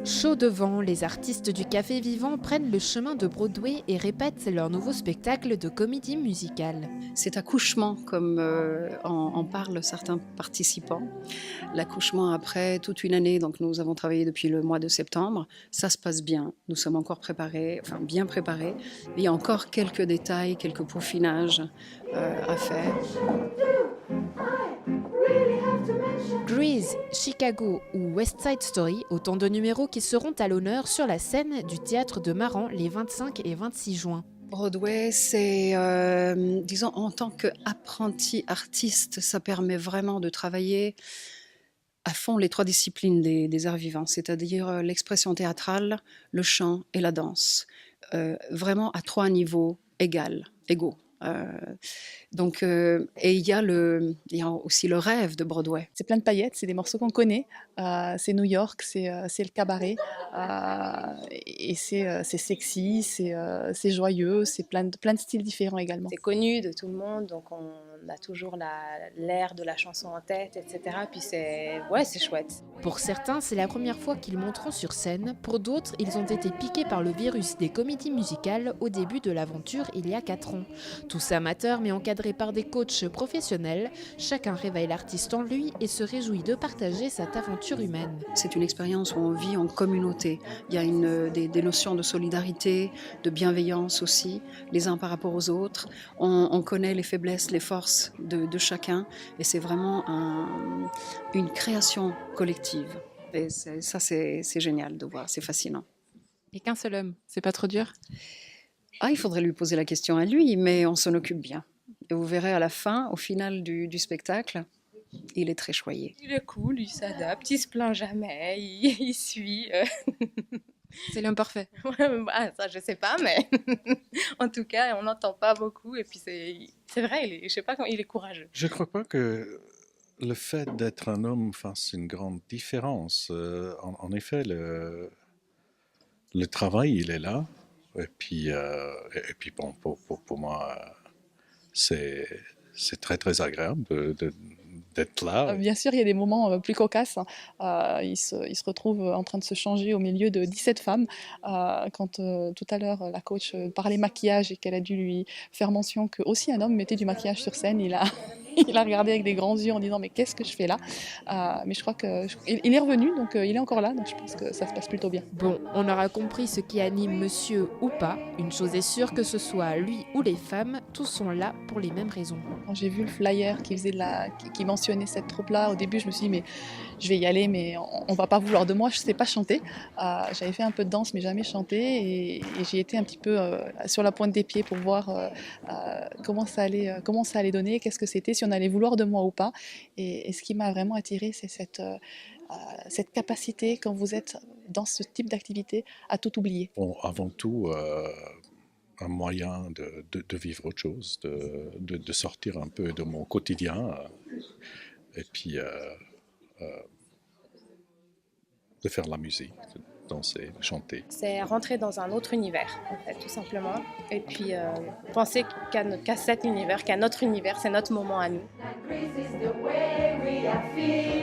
Chaud devant, les artistes du Café Vivant prennent le chemin de Broadway et répètent leur nouveau spectacle de comédie musicale. C'est accouchement, comme en parlent certains participants. L'accouchement après toute une année, donc nous avons travaillé depuis le mois de septembre. Ça se passe bien. Nous sommes encore préparés, enfin bien préparés. Mais il y a encore quelques détails, quelques peaufinages à faire. Grease, Chicago ou West Side Story, autant de numéros qui seront à l'honneur sur la scène du théâtre de Maran les 25 et 26 juin. Broadway, c'est, disons, en tant qu'apprenti artiste, ça permet vraiment de travailler à fond les trois disciplines des arts vivants, c'est-à-dire l'expression théâtrale, le chant et la danse, vraiment à trois niveaux égaux. Euh, et il y a aussi le rêve de Broadway. C'est plein de paillettes, c'est des morceaux qu'on connaît, c'est New York, c'est le cabaret, et c'est sexy, c'est joyeux, c'est plein de styles différents également. C'est connu de tout le monde, donc on a toujours l'air de la chanson en tête, etc. Puis c'est chouette. Pour certains, c'est la première fois qu'ils monteront sur scène. Pour d'autres, ils ont été piqués par le virus des comédies musicales au début de l'aventure il y a 4 ans. Tous amateurs mais encadrés par des coachs professionnels, chacun réveille l'artiste en lui et se réjouit de partager cette aventure humaine. C'est une expérience où on vit en communauté. Il y a des notions de solidarité, de bienveillance aussi, les uns par rapport aux autres. On connaît les faiblesses, les forces de chacun et c'est vraiment une création collective. Et c'est génial de voir, c'est fascinant. Et qu'un seul homme, c'est pas trop dur? Ah, il faudrait lui poser la question à lui, mais on s'en occupe bien. Et vous verrez à la fin, au final du spectacle, il est très choyé. Il est cool, il s'adapte, il se plaint jamais, il suit. C'est l'homme parfait. Ça, je sais pas, mais en tout cas, on n'entend pas beaucoup. Et puis c'est vrai, je sais pas comment il est courageux. Je ne crois pas que le fait d'être un homme fasse une grande différence. En effet, le travail, il est là. Et puis bon, pour moi, c'est très, très agréable d'être là. Bien sûr, il y a des moments plus cocasses. Il se retrouve en train de se changer au milieu de 17 femmes. Quand tout à l'heure, la coach parlait maquillage et qu'elle a dû lui faire mention que aussi un homme mettait du maquillage sur scène, il a, il a regardé avec des grands yeux en disant mais qu'est-ce que je fais là. Mais je crois qu'il est revenu, donc il est encore là, donc je pense que ça se passe plutôt bien. Bon, on aura compris ce qui anime monsieur ou pas. Une chose est sûre, que ce soit lui ou les femmes, tous sont là pour les mêmes raisons. Quand j'ai vu le flyer qui mentionnait cette troupe-là, au début je me suis dit mais je vais y aller, mais on va pas vouloir de moi, je sais pas chanter. J'avais fait un peu de danse mais jamais chanté, et j'ai été un petit peu sur la pointe des pieds pour voir comment ça allait donner, qu'est-ce que c'était, si on allait vouloir de moi ou pas. Et ce qui m'a vraiment attirée, c'est cette capacité, quand vous êtes dans ce type d'activité, à tout oublier. Bon, avant tout, un moyen de vivre autre chose, de sortir un peu de mon quotidien, et puis de faire de la musique, de danser, de chanter. C'est rentrer dans un autre univers, en fait, tout simplement. Et puis penser qu'à cet univers, qu'à notre univers, c'est notre moment à nous. Like Greece is the way we are feeling.